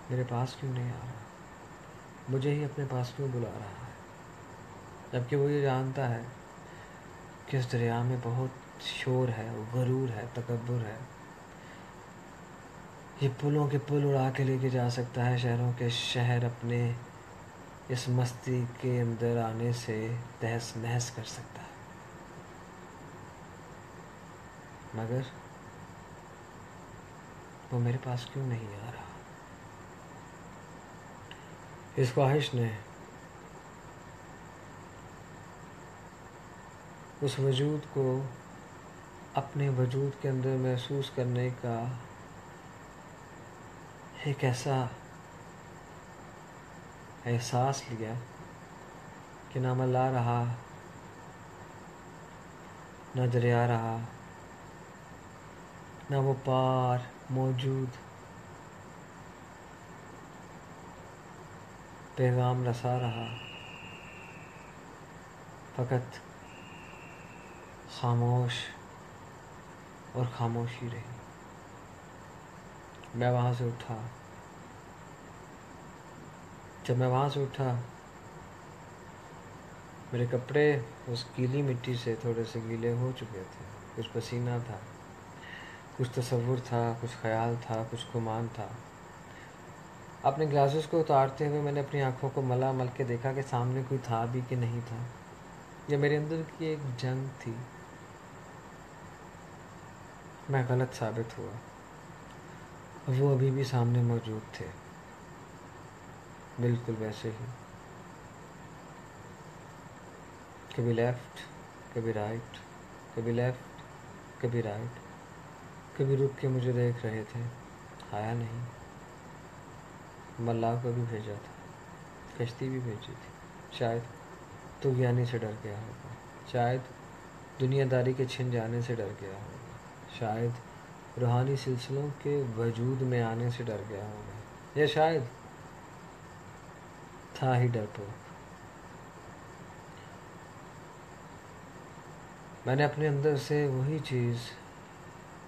میرے پاس کیوں نہیں آ رہا، مجھے ہی اپنے پاس کیوں بلا رہا ہے، جبکہ وہ یہ جانتا ہے کہ اس دریا میں بہت شور ہے، غرور ہے، تکبر ہے۔ یہ پلوں کے پل اڑا کے لے کے جا سکتا ہے، شہروں کے شہر اپنے اس مستی کے اندر آنے سے تہس نہس کر سکتا ہے، مگر وہ میرے پاس کیوں نہیں آ رہا؟ اس خواہش نے اس وجود کو اپنے وجود کے اندر محسوس کرنے کا ایک ایسا احساس لیا کہ نہ ملا رہا، نہ دریا رہا، نہ وہ پار موجود پیغام رسا رہا، فقط خاموش اور خاموشی رہی۔ میں وہاں سے اٹھا، جب میں وہاں سے اٹھا میرے کپڑے اس گیلی مٹی سے تھوڑے سے گیلے ہو چکے تھے، کچھ پسینہ تھا، کچھ تصور تھا، کچھ خیال تھا، کچھ گمان تھا۔ اپنے گلاسز کو اتارتے ہوئے میں نے اپنی آنکھوں کو مل کے دیکھا کہ سامنے کوئی تھا بھی کہ نہیں تھا، یہ میرے اندر کی ایک جنگ تھی۔ میں غلط ثابت ہوا، وہ ابھی بھی سامنے موجود تھے، بالکل ویسے ہی، کبھی لیفٹ کبھی رائٹ، کبھی لیفٹ کبھی رائٹ، کبھی رک کے مجھے دیکھ رہے تھے۔ آیا نہیں، ملا کو بھی بھیجا تھا، کشتی بھی بھیجی تھی، شاید طغیانی سے ڈر گیا ہوگا، شاید دنیا داری کے چھن جانے سے ڈر گیا ہوگا، شاید روحانی سلسلوں کے وجود میں آنے سے ڈر گیا ہوگا، یا شاید تھا ہی ڈرپوک۔ میں نے اپنے اندر سے وہی چیز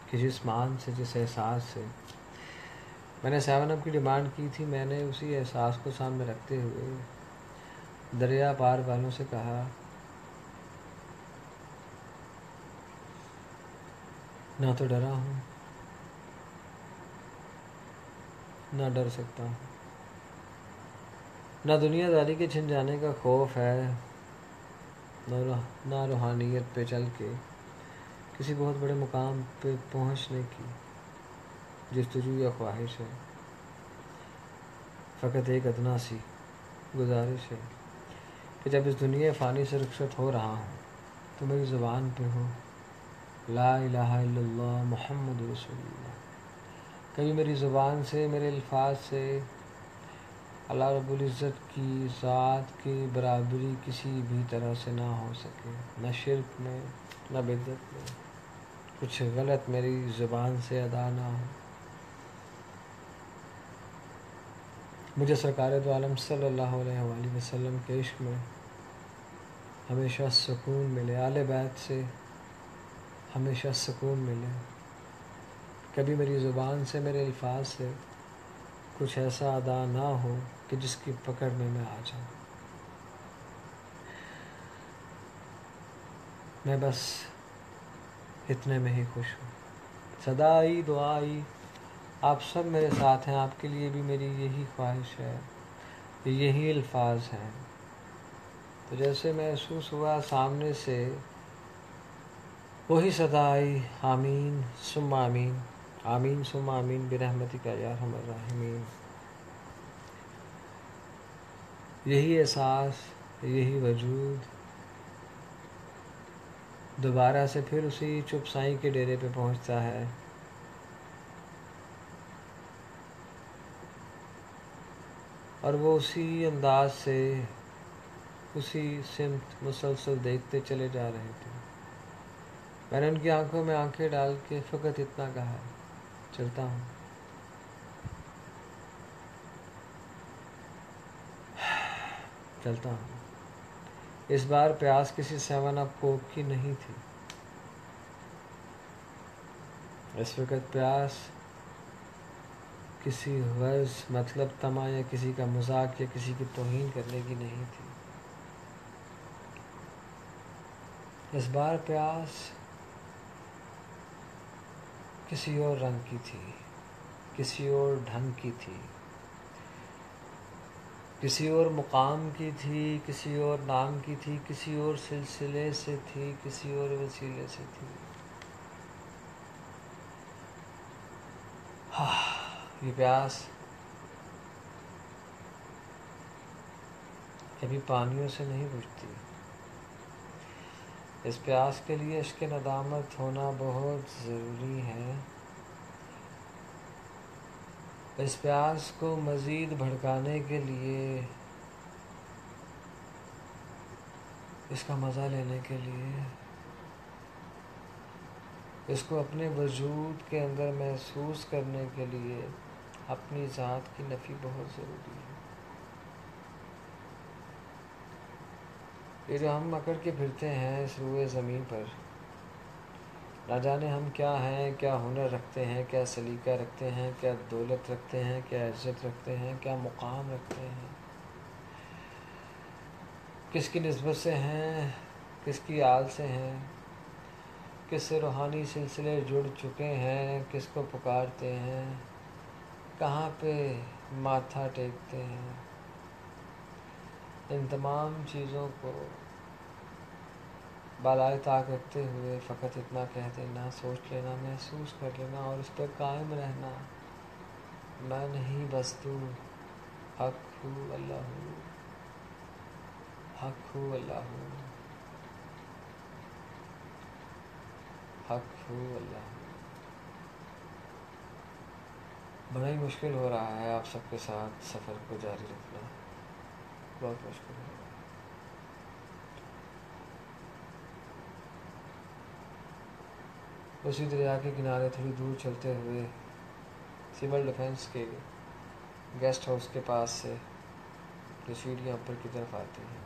کہ جس مان سے، جس احساس سے میں نے 7 اپ کی ڈیمانڈ کی تھی، میں نے اسی احساس کو سامنے رکھتے ہوئے دریا پار والوں سے کہا، نہ تو ڈرا ہوں، نہ ڈر سکتا ہوں، نہ دنیا داری کے چھن جانے کا خوف ہے، نہ روحانیت پہ چل کے کسی بہت بڑے مقام پہ پہنچنے کی جستجو یا خواہش ہے۔ فقط ایک ادنا سی گزارش ہے کہ جب اس دنیا فانی سے رخصت ہو رہا ہوں تو میری زبان پہ ہو لا الہ الا اللہ محمد رسول اللہ، کبھی میری زبان سے، میرے الفاظ سے اللہ رب العزت کی ذات کی برابری کسی بھی طرح سے نہ ہو سکے، نہ شرک میں، نہ بدعت میں، کچھ غلط میری زبان سے ادا نہ ہو۔ مجھے سرکار دو عالم صلی اللہ علیہ وآلہ وسلم کے عشق میں ہمیشہ سکون ملے، آل بیت سے ہمیشہ سکون ملے، کبھی میری زبان سے، میرے الفاظ سے کچھ ایسا ادا نہ ہو کہ جس کی پکڑ میں آ جاؤں۔ میں بس اتنے میں ہی خوش ہوں۔ صدائی دعائی آپ سب میرے ساتھ ہیں، آپ کے لیے بھی میری یہی خواہش ہے، یہی الفاظ ہیں۔ تو جیسے محسوس ہوا سامنے سے وہی صدا آئی، آمین ثم آمین، آمین ثم آمین برحمتک یا ارحم الراحمین۔ یہی احساس، یہی وجود دوبارہ سے پھر اسی چپ سائیں کے ڈیرے پہ پہنچتا ہے، اور وہ اسی انداز سے، اسی سمت مسلسل دیکھتے چلے جا رہے تھے۔ میں نے ان کی آنکھوں میں آنکھیں ڈال کے فقط اتنا کہا، چلتا ہوں، چلتا ہوں۔ اس بار پیاس کسی 7 اپ کوک کی نہیں تھی. اس وقت پیاس کسی غرض، مطلب، طمع یا کسی کا مذاق یا کسی کی توہین کرنے کی نہیں تھی. اس بار پیاس کسی اور رنگ کی تھی، کسی اور ڈھنگ کی تھی، کسی اور مقام کی تھی، کسی اور نام کی تھی، کسی اور سلسلے سے تھی، کسی اور وسیلے سے تھی. یہ پیاس کبھی پانیوں سے نہیں بجھتی. اس پیاس کے لیے عشق ندامت ہونا بہت ضروری ہے. اس پیاس کو مزید بھڑکانے کے لیے، اس کا مزہ لینے کے لیے، اس کو اپنے وجود کے اندر محسوس کرنے کے لیے اپنی ذات کی نفی بہت ضروری ہے. یہ جو ہم اکڑ کے پھرتے ہیں اس روئے زمین پر، نہ جانے ہم کیا ہیں، کیا ہنر رکھتے ہیں، کیا سلیقہ رکھتے ہیں، کیا دولت رکھتے ہیں، کیا عزت رکھتے ہیں، کیا مقام رکھتے ہیں، کس کی نسبت سے ہیں، کس کی آل سے ہیں، کس سے روحانی سلسلے جڑ چکے ہیں، کس کو پکارتے ہیں، کہاں پہ ماتھا ٹیکتے ہیں. ان تمام چیزوں کو بالائے طاق رکھتے ہوئے فقط اتنا کہہ دینا، سوچ لینا، محسوس کر لینا اور اس پہ قائم رہنا. میں نہیں بس تو، حق ہو اللہ ہو، حق ہو اللہ ہو، حق ہو اللہ ہو. بڑا ہی مشکل ہو رہا ہے آپ سب کے ساتھ سفر کو جاری رکھنا، بہت مشکل ہو رہا ہے. اسی دریا کے کنارے تھوڑی دور چلتے ہوئے سول ڈیفنس کے گیسٹ ہاؤس کے پاس سے جو سیڑھیاں اوپر کی طرف آتی ہیں،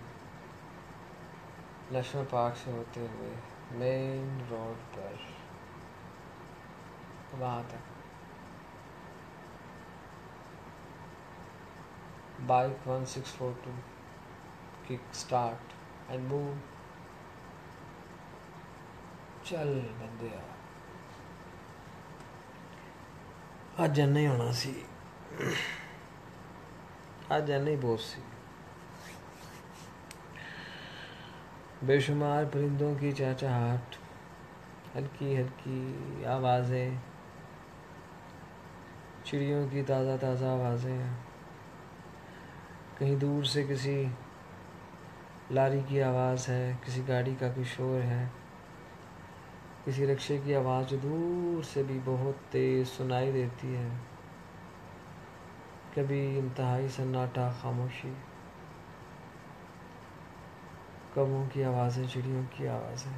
نیشنل پارک سے ہوتے ہوئے مین روڈ پر وہاں تک bike 1642 kick start and move. چل بندیا آج جانا ہی ہونا سی، آج جانا ہی بہت سی. بے شمار پرندوں کی چہچہاہٹ، ہلکی ہلکی آوازیں، چڑیوں کی تازہ تازہ آوازیں، کہیں دور سے کسی لاری کی آواز ہے، کسی گاڑی کا کوئی شور ہے، کسی رکشے کی آواز جو دور سے بھی بہت تیز سنائی دیتی ہے، کبھی انتہائی سناٹا، خاموشی، کووں کی آوازیں، چڑیوں کی آوازیں.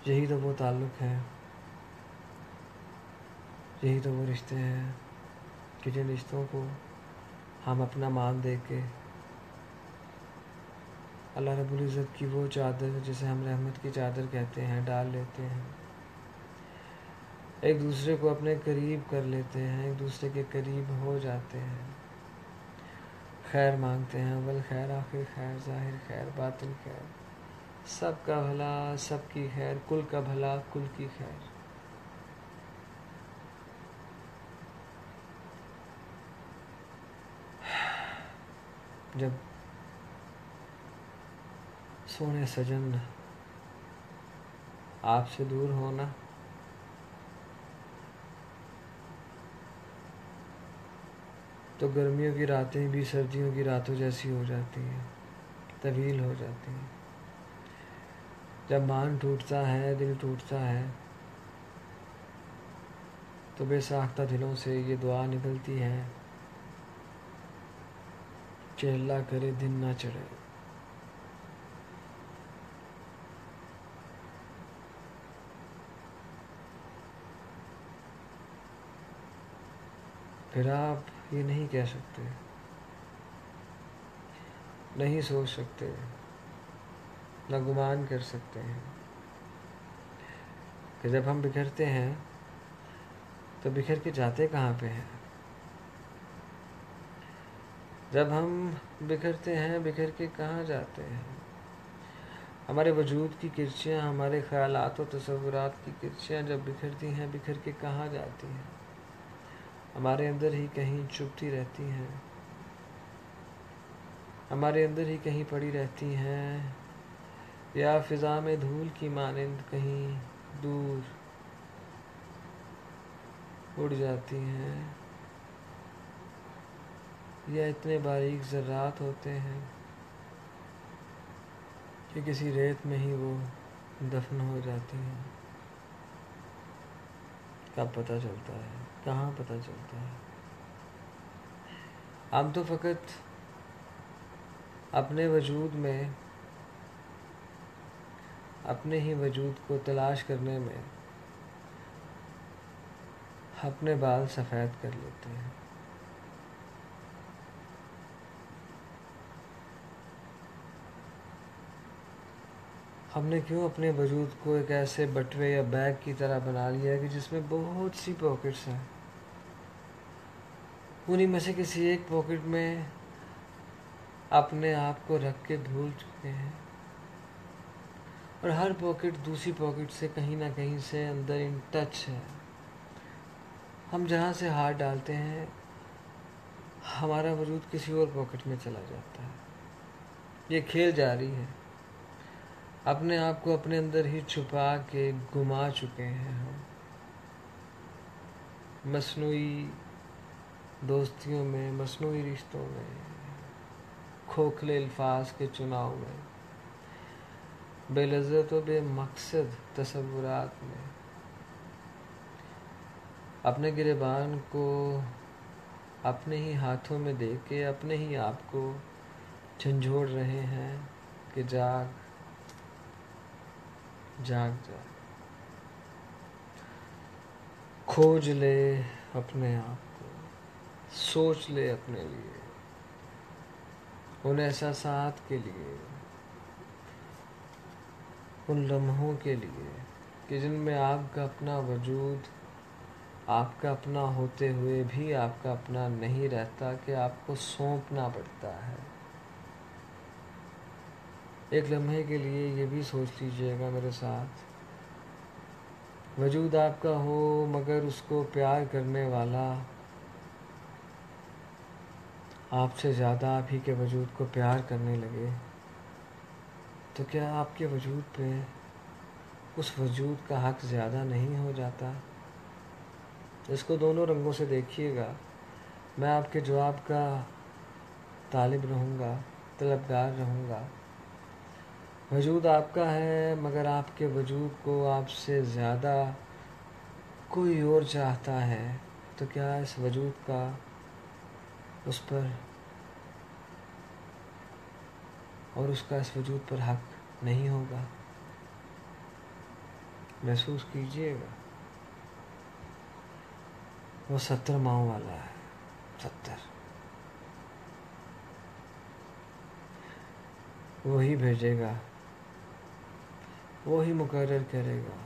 یہی تو وہ تعلق ہے، یہی تو وہ رشتے ہیں کہ جن رشتوں کو ہم اپنا مان دے کے اللہ رب العزت کی وہ چادر جسے ہم رحمت کی چادر کہتے ہیں ڈال لیتے ہیں، ایک دوسرے کو اپنے قریب کر لیتے ہیں، ایک دوسرے کے قریب ہو جاتے ہیں، خیر مانگتے ہیں. اول خیر، آخر خیر، ظاہر خیر، باطن خیر، سب کا بھلا، سب کی خیر، کل کا بھلا، کل کی خیر. جب سونے سجن آپ سے دور ہونا تو گرمیوں کی راتیں بھی سردیوں کی راتوں جیسی ہو جاتی ہیں، طویل ہو جاتی ہیں. جب مان ٹوٹتا ہے، دل ٹوٹتا ہے تو بے ساختہ دلوں سے یہ دعا نکلتی ہے کہ اللہ کرے دن نہ چڑھے. پھر آپ یہ نہیں کہہ سکتے نہیں سوچ سکتے، نہ گمان کر سکتے ہیں کہ جب ہم بکھرتے ہیں تو بکھر کے جاتے کہاں پہ ہیں۔ جب ہم بکھرتے ہیں بکھر کے کہاں جاتے ہیں۔ ہمارے وجود کی کرچیاں، ہمارے خیالات و تصورات کی کرچیاں جب بکھرتی ہیں بکھر کے کہاں جاتی ہیں۔ ہمارے اندر ہی کہیں چپتی رہتی ہیں، ہمارے اندر ہی کہیں پڑی رہتی ہیں، یا فضا میں دھول کی مانند کہیں دور اڑ جاتی ہیں، یا اتنے باریک ذرات ہوتے ہیں کہ کسی ریت میں ہی وہ دفن ہو جاتی ہیں۔ کب پتہ چلتا ہے، کہاں پتہ چلتا ہے۔ ہم تو فقط اپنے وجود میں، اپنے ہی وجود کو تلاش کرنے میں اپنے بال سفید کر لیتے ہیں۔ ہم نے کیوں اپنے وجود کو ایک ایسے بٹوے یا بیگ کی طرح بنا لیا ہے کہ جس میں بہت سی پاکٹس ہیں۔ انہی میں سے کسی ایک پاکٹ میں اپنے آپ کو رکھ کے بھول چکے ہیں، اور ہر پاکٹ دوسری پاکٹ سے کہیں نہ کہیں سے اندر ان ٹچ ہے۔ ہم جہاں سے ہاتھ ڈالتے ہیں ہمارا وجود کسی اور پاکٹ میں چلا جاتا ہے۔ یہ کھیل جاری ہے، اپنے آپ کو اپنے اندر ہی چھپا کے گما چکے ہیں ہم، مصنوعی دوستیوں میں، مصنوعی رشتوں میں، کھوکھلے الفاظ کے چناؤ میں، بے لذت و بے مقصد تصورات میں، اپنے گریبان کو اپنے ہی ہاتھوں میں دے کے اپنے ہی آپ کو جھنجھوڑ رہے ہیں کہ جاگ جاگ جا، کھوج لے اپنے آپ کو، سوچ لے اپنے لیے، ان احساسات کے لیے، ان لمحوں کے لیے کہ جن میں آپ کا اپنا وجود آپ کا اپنا ہوتے ہوئے بھی آپ کا اپنا نہیں رہتا، کہ آپ کو سونپنا پڑتا ہے۔ ایک لمحے کے لیے یہ بھی سوچ لیجئے گا میرے ساتھ، وجود آپ کا ہو مگر اس کو پیار کرنے والا آپ سے زیادہ آپ ہی کے وجود کو پیار کرنے لگے، تو کیا آپ کے وجود پہ اس وجود کا حق زیادہ نہیں ہو جاتا؟ اس کو دونوں رنگوں سے دیکھیے گا۔ میں آپ کے جواب کا طالب رہوں گا، طلبگار رہوں گا۔ وجود آپ کا ہے مگر آپ کے وجود کو آپ سے زیادہ کوئی اور چاہتا ہے، تو کیا اس وجود کا اس پر اور اس کا اس وجود پر حق نہیں ہوگا؟ محسوس کیجئے گا، وہ 70 ماؤں والا ہے، 70 وہی بھیجے گا، وہی مقرر کرے گا،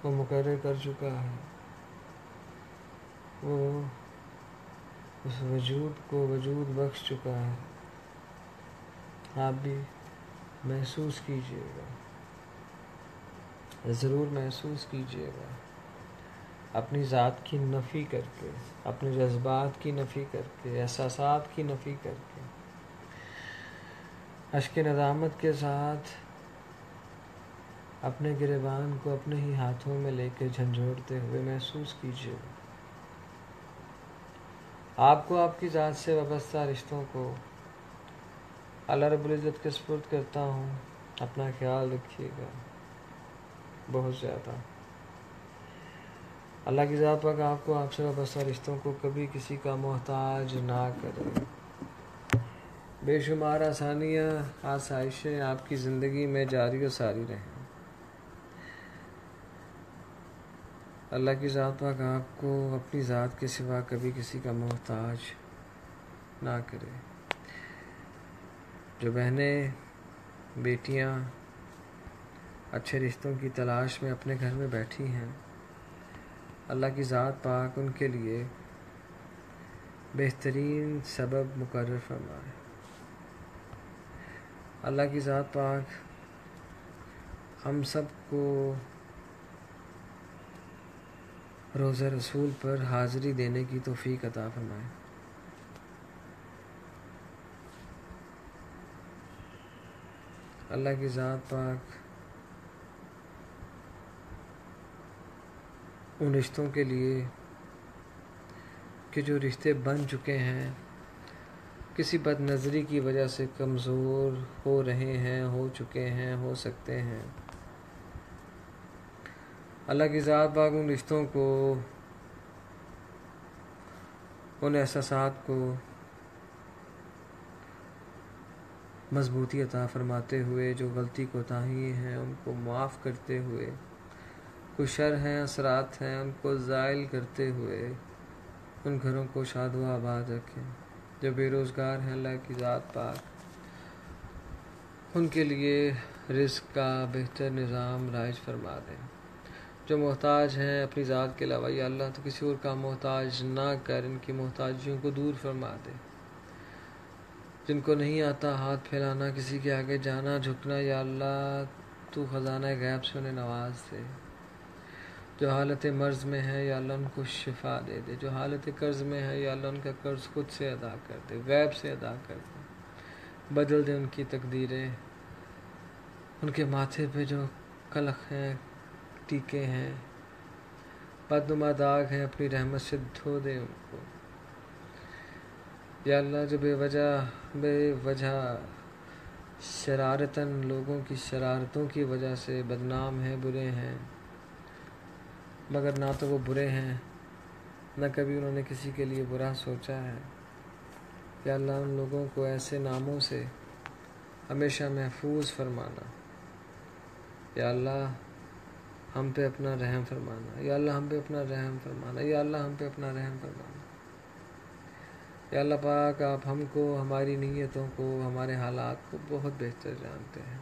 وہ مقرر کر چکا ہے، وہ اس وجود کو وجود بخش چکا ہے۔ آپ بھی محسوس کیجئے گا، ضرور محسوس کیجئے گا، اپنی ذات کی نفی کر کے، اپنے جذبات کی نفی کر کے، احساسات کی نفی کر کے، اشک ندامت کے ساتھ اپنے گریبان کو اپنے ہی ہاتھوں میں لے کے جھنجھوڑتے ہوئے محسوس کیجئے گا۔ آپ کو آپ کی ذات سے وابستہ رشتوں کو اللہ رب العزت کے سپرد کرتا ہوں۔ اپنا خیال رکھیے گا بہت زیادہ۔ اللہ کی ذات پاک آپ کو آپ سے وابستہ رشتوں کو کبھی کسی کا محتاج نہ کرے۔ بے شمار آسانیاں، آسائشیں آپ کی زندگی میں جاری و ساری رہیں۔ اللہ کی ذات پاک آپ کو اپنی ذات کے سوا کبھی کسی کا محتاج نہ کرے۔ جو بہنیں بیٹیاں اچھے رشتوں کی تلاش میں اپنے گھر میں بیٹھی ہیں، اللہ کی ذات پاک ان کے لیے بہترین سبب مقرر فرمائے۔ اللہ کی ذات پاک ہم سب کو روزہ رسول پر حاضری دینے کی توفیق عطا فرمائے۔ اللہ کی ذات پاک ان رشتوں کے لیے کہ جو رشتے بن چکے ہیں، کسی بد نظری کی وجہ سے کمزور ہو رہے ہیں، ہو چکے ہیں، ہو سکتے ہیں، اللہ کی ذات پاک ان رشتوں کو، ان احساسات کو مضبوطی عطا فرماتے ہوئے، جو غلطی کوتاہی ہیں ان کو معاف کرتے ہوئے، کوئی شر ہیں، اثرات ہیں، ان کو زائل کرتے ہوئے ان گھروں کو شاد و آباد رکھیں۔ جو بے روزگار ہیں، اللہ کی ذات پاک ان کے لیے رزق کا بہتر نظام رائج فرما دیں۔ جو محتاج ہیں اپنی ذات کے علاوہ، یا اللہ تو کسی اور کا محتاج نہ کر، ان کی محتاجیوں کو دور فرما دے۔ جن کو نہیں آتا ہاتھ پھیلانا، کسی کے آگے جانا جھکنا، یا اللہ تو خزانہ غیب سے انہیں نواز دے۔ جو حالت مرض میں ہے، یا اللہ ان کو شفا دے دے۔ جو حالت قرض میں ہے، یا اللہ ان کا قرض خود سے ادا کر دے، غیب سے ادا کر دے، بدل دے ان کی تقدیریں۔ ان کے ماتھے پہ جو کلخ ہیں، ٹیکے ہیں، بدنما داغ ہیں، اپنی رحمت سے دھو دے ان کو۔ یا اللہ جو بے وجہ شرارتاً لوگوں کی شرارتوں کی وجہ سے بدنام ہیں، برے ہیں، مگر نہ تو وہ برے ہیں، نہ کبھی انہوں نے کسی کے لیے برا سوچا ہے، یا اللہ ان لوگوں کو ایسے ناموں سے ہمیشہ محفوظ فرمانا۔ یا اللہ ہم پہ اپنا رحم فرمانا، یا اللہ ہم پہ اپنا رحم فرمانا، یا اللہ ہم پہ اپنا رحم فرمانا۔ یا اللہ پاک آپ ہم کو، ہماری نیتوں کو، ہمارے حالات کو بہت بہتر جانتے ہیں۔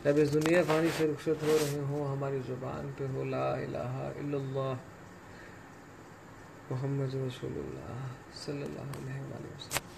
جب اس دنیا فانی سے رخصت ہو رہے ہوں، ہماری زبان پہ ہو لا الہ الا اللہ محمد رسول اللہ صلی اللہ علیہ وسلم۔